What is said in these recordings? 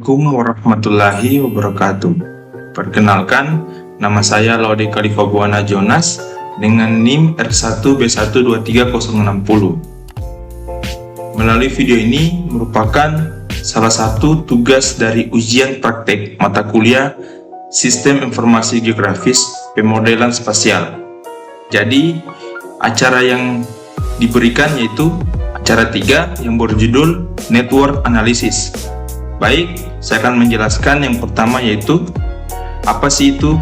Assalamualaikum warahmatullahi wabarakatuh. Perkenalkan, nama saya Laude Khalifa Buana Jonas dengan NIM R1B123060. Melalui video ini merupakan salah satu tugas dari ujian praktek mata kuliah Sistem Informasi Geografis Pemodelan Spasial. Jadi, acara yang diberikan yaitu acara 3 yang berjudul Network Analysis. Baik, saya akan menjelaskan yang pertama yaitu apa sih itu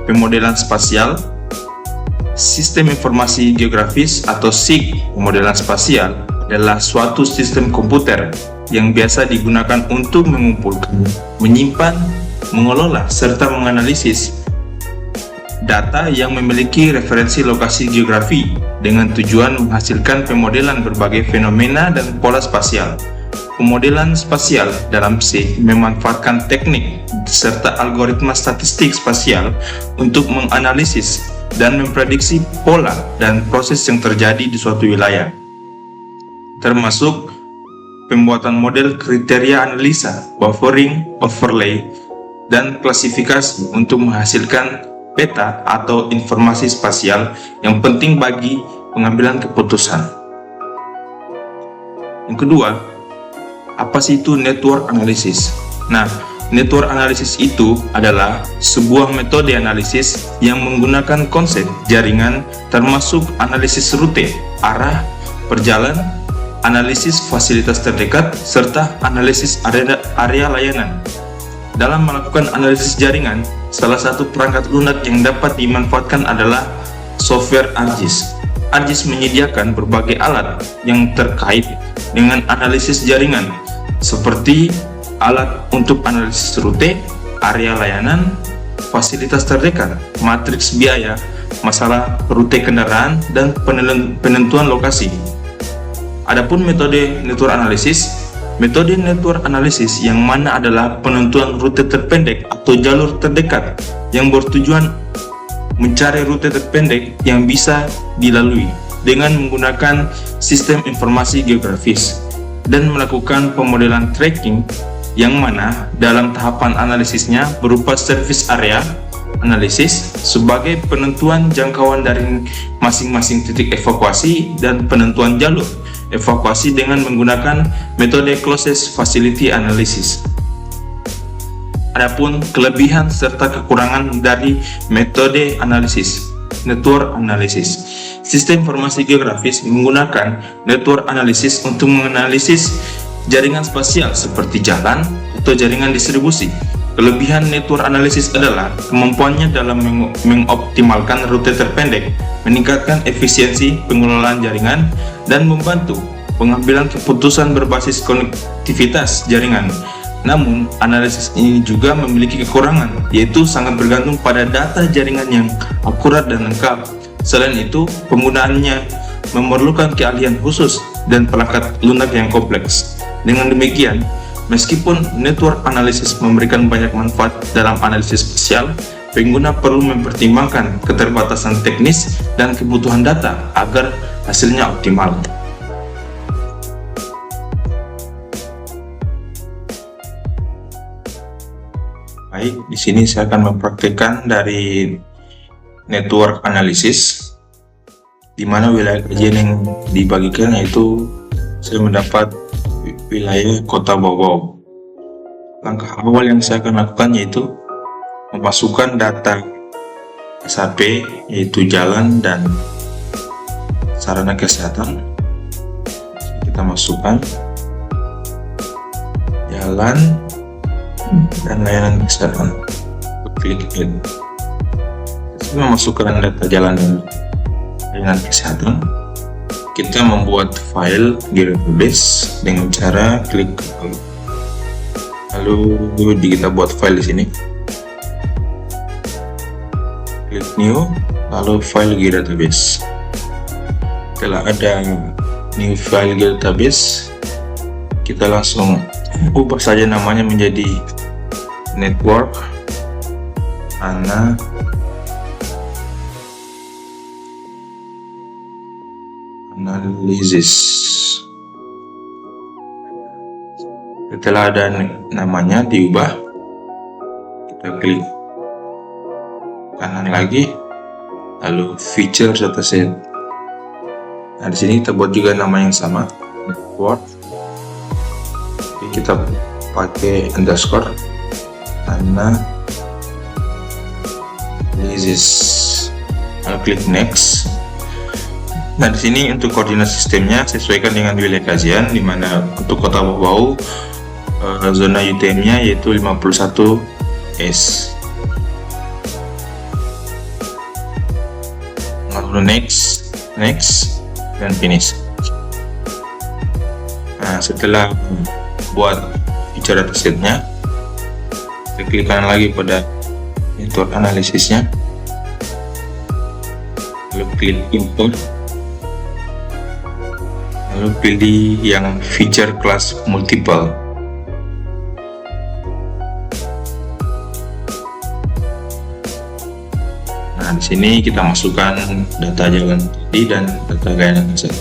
pemodelan spasial. Sistem informasi geografis atau SIG pemodelan spasial adalah suatu sistem komputer yang biasa digunakan untuk mengumpulkan, menyimpan, mengelola, serta menganalisis data yang memiliki referensi lokasi geografi dengan tujuan menghasilkan pemodelan berbagai fenomena dan pola spasial. Pemodelan spasial dalam SIG memanfaatkan teknik serta algoritma statistik spasial untuk menganalisis dan memprediksi pola dan proses yang terjadi di suatu wilayah, termasuk pembuatan model kriteria analisa, buffering, overlay, dan klasifikasi untuk menghasilkan peta atau informasi spasial yang penting bagi pengambilan keputusan. Yang kedua, apa sih itu network analysis? Nah, network analysis itu adalah sebuah metode analisis yang menggunakan konsep jaringan termasuk analisis rute, arah, perjalanan, analisis fasilitas terdekat, serta analisis area layanan. Dalam melakukan analisis jaringan, salah satu perangkat lunak yang dapat dimanfaatkan adalah software ArcGIS. ArcGIS menyediakan berbagai alat yang terkait dengan analisis jaringan, seperti alat untuk analisis rute, area layanan, fasilitas terdekat, matriks biaya, masalah rute kendaraan, dan penentuan lokasi. Adapun metode network analysis yang mana adalah penentuan rute terpendek atau jalur terdekat yang bertujuan mencari rute terpendek yang bisa dilalui dengan menggunakan sistem informasi geografis dan melakukan pemodelan tracking yang mana dalam tahapan analisisnya berupa service area analisis sebagai penentuan jangkauan dari masing-masing titik evakuasi dan penentuan jalur evakuasi dengan menggunakan metode closest facility analysis. Adapun kelebihan serta kekurangan dari metode analisis network analysis. Sistem informasi geografis menggunakan network analysis untuk menganalisis jaringan spasial seperti jalan atau jaringan distribusi. Kelebihan network analysis adalah kemampuannya dalam mengoptimalkan rute terpendek, meningkatkan efisiensi pengelolaan jaringan, dan membantu pengambilan keputusan berbasis konektivitas jaringan. Namun, analisis ini juga memiliki kekurangan, yaitu sangat bergantung pada data jaringan yang akurat dan lengkap. Selain itu, penggunaannya memerlukan keahlian khusus dan perangkat lunak yang kompleks. Dengan demikian, meskipun network analysis memberikan banyak manfaat dalam analisis spasial, pengguna perlu mempertimbangkan keterbatasan teknis dan kebutuhan data agar hasilnya optimal. Baik, di sini saya akan mempraktikkan dari network analysis, di mana wilayah kajian yang dibagikan yaitu saya mendapat wilayah Kota Bogor. Langkah awal yang saya akan lakukan yaitu memasukkan data SAP yaitu jalan dan sarana kesehatan. Kita masukkan jalan dan layanan kesehatan. Klik add. Saya memasukkan data jalan dan layanan kesehatan. Kita membuat file database dengan cara klik lalu kita buat file di sini. Klik new, lalu file database. Setelah ada new file database, kita langsung ubah saja namanya menjadi network analysis. Setelah ada namanya diubah, kita klik kanan lagi, lalu feature dataset. Nah, di sini kita buat juga nama yang sama, network. Jadi kita pakai underscore analysis. Lalu klik next. Nah, di sini untuk koordinat sistemnya sesuaikan dengan wilayah kajian, di mana untuk Kota Bau zona UTM-nya yaitu 51S. Lalu next dan finish. Nah, setelah buat feature datasetnya, kita klik kanan lagi pada network analisisnya, lalu klik import, lalu pilih yang feature class multiple. Nah, di sini kita masukkan data jalan tadi dan data gaya dataset.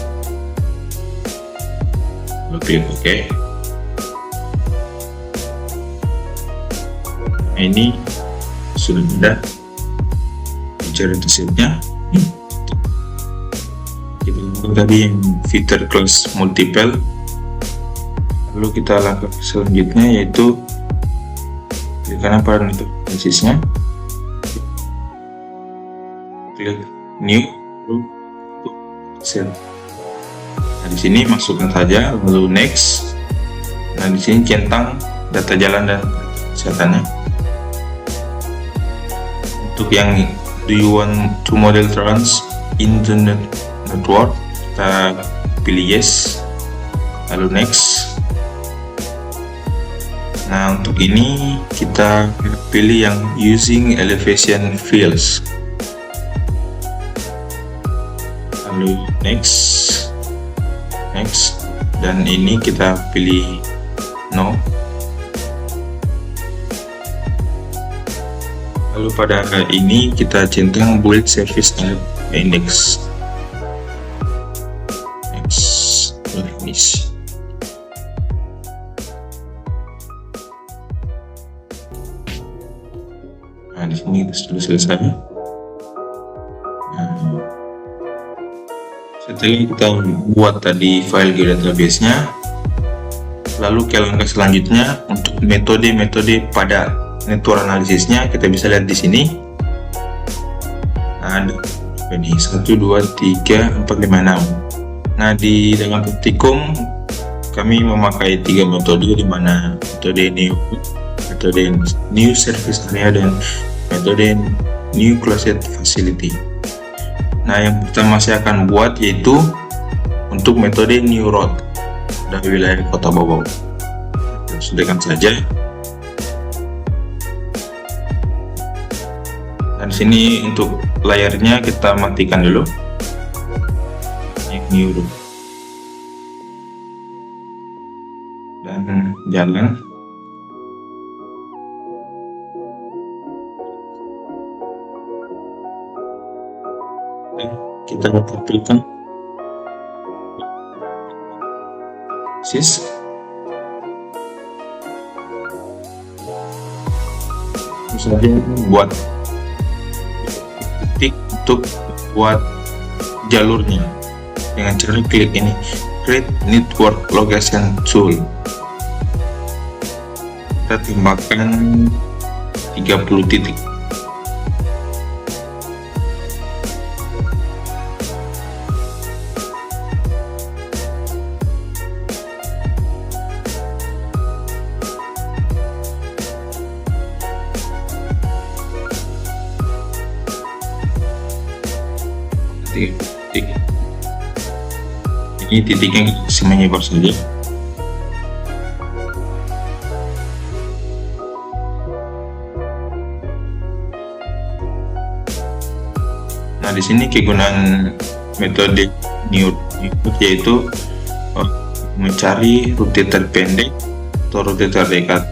Lalu klik OK. Nah, ini sudah ada feature datasetnya. Kita lakukan tadi yang feature class multiple. Lalu kita langkah selanjutnya yaitu klik kanan pada network analisisnya, klik new, set. Nah, di sini masukkan saja, lalu next. Nah, di sini centang data jalan dan kesehatannya. Untuk yang do you want to model trans internet network, kita pilih yes, lalu next. Nah, untuk ini kita pilih yang using elevation fields, lalu next, dan ini kita pilih no. Lalu pada ini kita centang build service index. Next, finish. Nah, di sini sudah selesai. Setelah kita buat tadi file geodatabase-nya, lalu ke langkah selanjutnya untuk metode-metode pada network analisisnya, kita bisa lihat di sini. Nah, ada ini 1, 2, 3, 4, 5, 6. Nah, di dalam praktikum kami memakai 3 metode, di mana metode new service area dan metode new closed facility. Nah, yang pertama saya akan buat yaitu untuk metode new road dari wilayah Kota Bau. Sediakan saja. Dan sini untuk layarnya kita matikan dulu. New road. Dan jalan. Kita tampilkan sis. Misalnya buat titik untuk buat jalurnya dengan cara klik ini create network location tool. Kita tambahkan 30 titik. Titik. Ini titiknya kita menyebar saja. Nah, di sini kegunaan metode new yaitu mencari rute terpendek atau rute terdekat.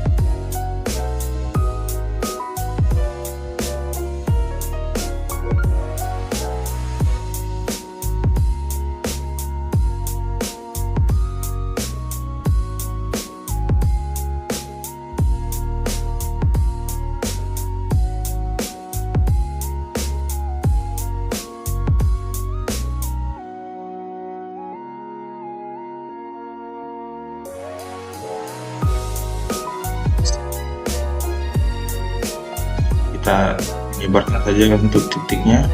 kita menyebarkan saja untuk titiknya.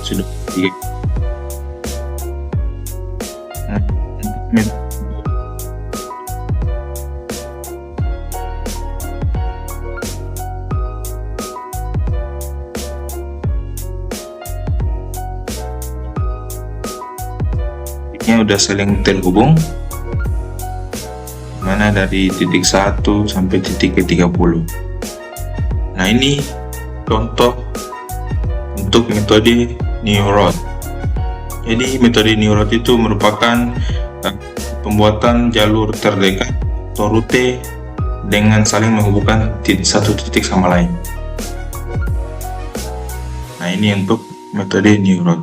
Sudah tiga. Titiknya udah saling terhubung, mana dari titik 1 sampai titik ke 30. Nah, ini contoh untuk metode Neurot. Jadi metode Neurot itu merupakan pembuatan jalur terdekat atau rute dengan saling menghubungkan satu titik sama lain. Nah, ini untuk metode Neurot.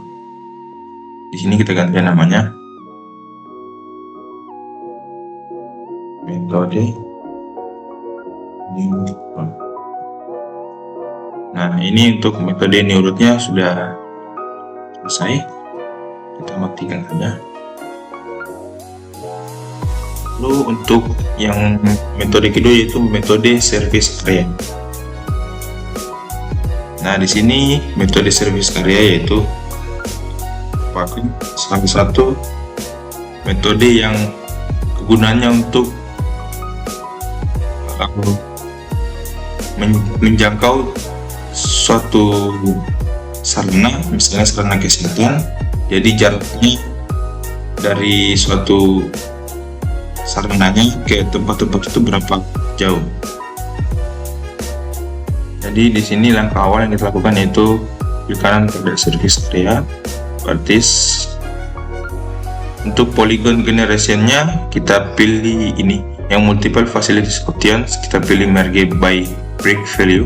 Di sini kita ganti namanya metode Neurot. Nah, ini untuk metode Neurotnya sudah selesai. Kita matikan saja. Lalu untuk yang metode kedua yaitu metode service area. Nah, di sini metode service area yaitu merupakan salah satu metode yang kegunaannya untuk menjangkau suatu sarana, misalnya sarana kesehatan. Jadi jaraknya dari suatu sarananya ke tempat-tempat itu berapa jauh. Jadi di sini langkah awal yang kita lakukan yaitu klik kanan pada service area. Berarti untuk polygon generationnya kita pilih ini yang multiple facilities options, kita pilih merge by break value.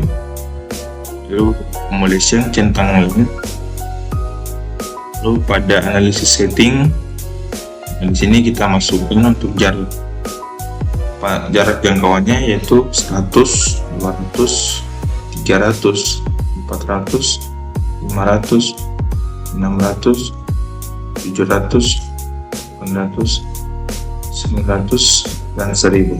Lalu accumulation centang lain. Lalu pada analisis setting, di sini kita masukkan untuk jarak jangkauannya yaitu 100, 200, 300, 400, 500, 600, 700, 800, 900, dan 1000.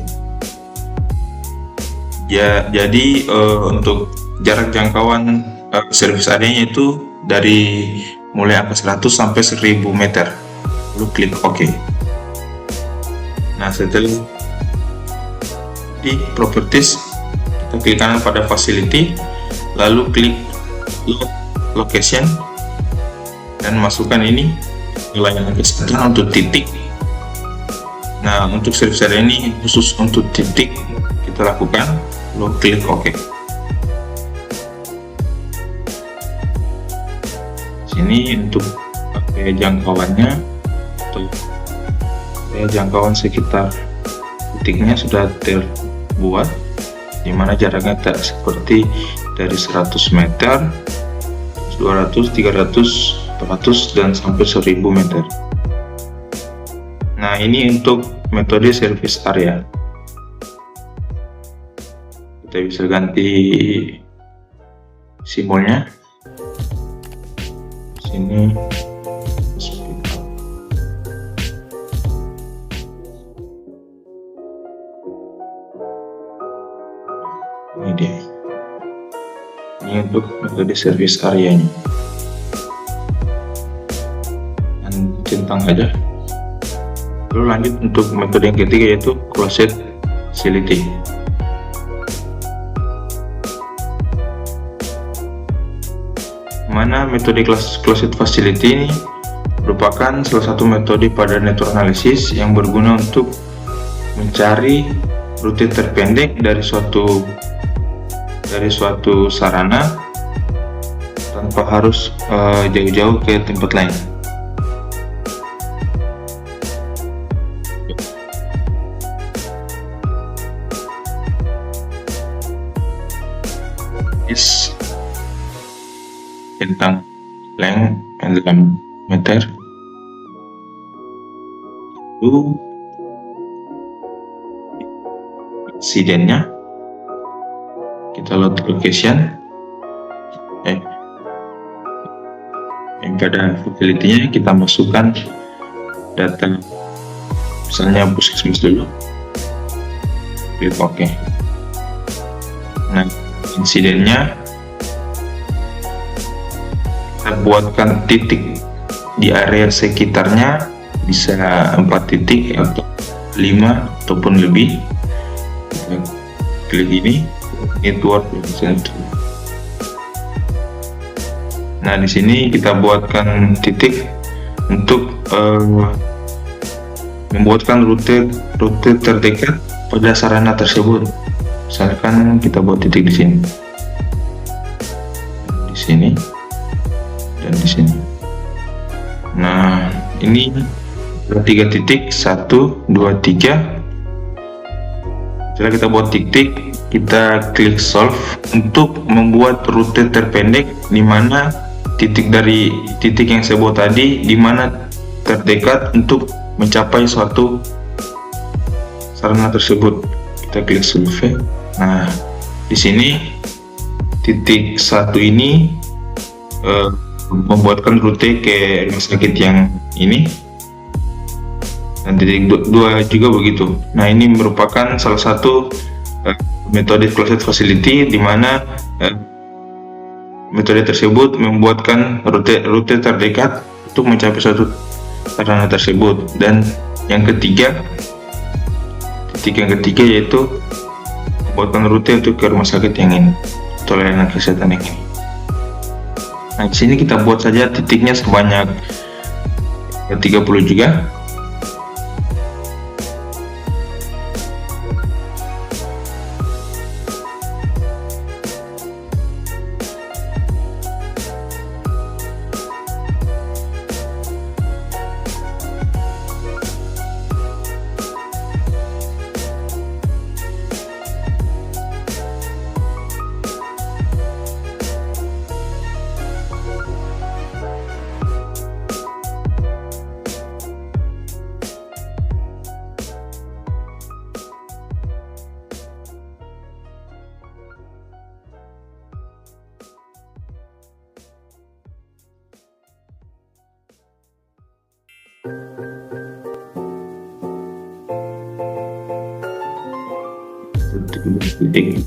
Ya, jadi untuk jarak jangkauan service area itu dari mulai angka 100 sampai 1000 meter. Lalu klik OK. Nah, setelah di properties kita klik kanan pada facility, lalu klik location dan masukkan ini layanan kesehatan untuk titik. Nah, untuk service area ini khusus untuk titik kita lakukan, lalu klik OK. Sini untuk area jangkauannya, untuk area jangkauan sekitar titiknya sudah terbuat, dimana jaraknya tak seperti dari 100 meter, 200, 300, 400, dan sampai 1000 meter. Nah, ini untuk metode service area. Kita bisa ganti simbolnya. Sini hospital. Ini dia. Ini untuk metode service areanya. Dan centang aja. Lalu lanjut untuk metode yang ketiga yaitu closed facility. mana metode closed facility ini merupakan salah satu metode pada network analysis yang berguna untuk mencari rute terpendek dari suatu sarana tanpa harus jauh-jauh ke tempat lain. Tentang length and meter itu insidennya kita load location yang pada facility-nya kita masukkan data, misalnya puskesmas dulu, klik OK. Nah, insidennya kita buatkan titik di area sekitarnya, bisa 4 titik atau 5 ataupun lebih. Kita klik ini network center. Nah, di sini kita buatkan titik untuk membuatkan rute terdekat pada sarana tersebut. Misalkan kita buat titik di sini, dan di sini. Nah, ini ada 3 titik, 1, 2, 3. Setelah kita buat titik, kita klik solve untuk membuat rute terpendek, di mana titik dari titik yang saya buat tadi, di mana terdekat untuk mencapai suatu sarana tersebut. Kita klik solve. Nah, di sini titik 1 ini membuatkan rute ke rumah sakit yang ini, dan titik 2 juga begitu. Nah, ini merupakan salah satu metode closed facility, di mana metode tersebut membuatkan rute terdekat untuk mencapai suatu sarana tersebut. Dan yang ketiga, titik yang ketiga yaitu membuatkan rute untuk ke rumah sakit yang ini atau layanan kesehatan yang ini. Nah, di sini kita buat saja titiknya sebanyak 30 juga. Titik.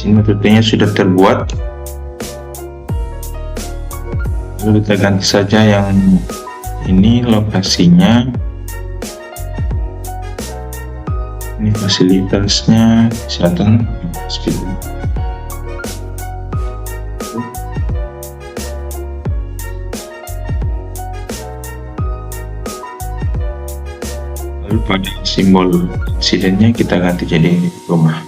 Ini rutenya sudah terbuat, lalu kita ganti saja yang ini lokasinya, ini fasilitasnya kesehatan hospital. Lalu pada simbol insidennya kita ganti jadi rumah.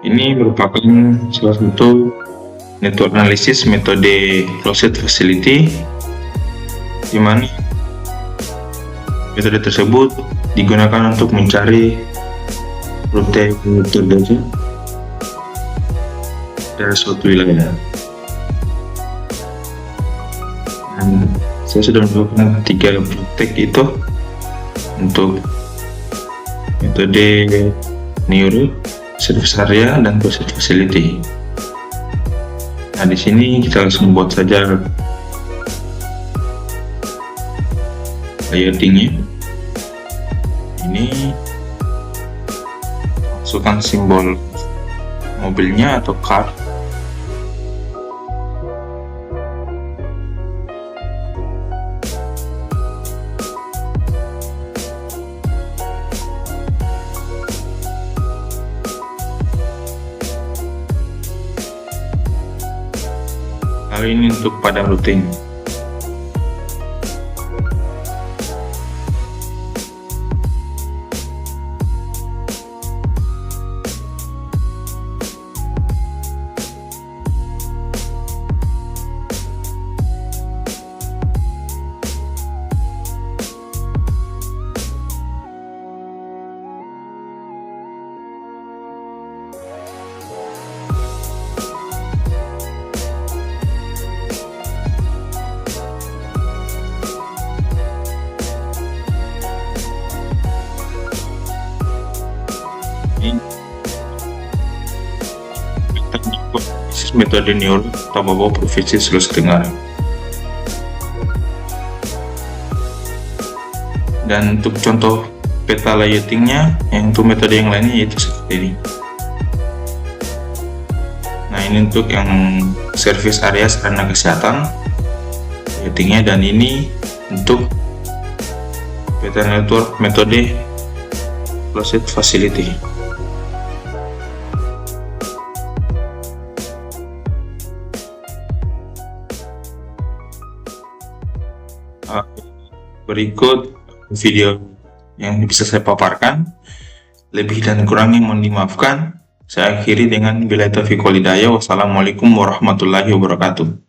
Ini merupakan salah satu network analysis metode closed facility, di mana metode tersebut digunakan untuk mencari rute terdekat dari suatu wilayah. Dan saya sudah melakukan 3 praktek itu untuk metode neuro, service area, dan process facility. Nah, di sini kita langsung buat saja layoutingnya. Ini masukkan simbol mobilnya atau car. Lalu ini untuk pada routing. Metode neuro Tambawa Provinsi Sulawesi Tenggara. Dan untuk contoh peta layoutingnya, yang untuk metode yang lainnya yaitu seperti ini. Nah, ini untuk yang service area sarana kesehatan layoutingnya, dan ini untuk peta network metode closed facility. Berikut video yang bisa saya paparkan. Lebih dan kurangnya mohon dimaafkan. Saya akhiri dengan billahi taufiq wal hidayah. Wassalamualaikum warahmatullahi wabarakatuh.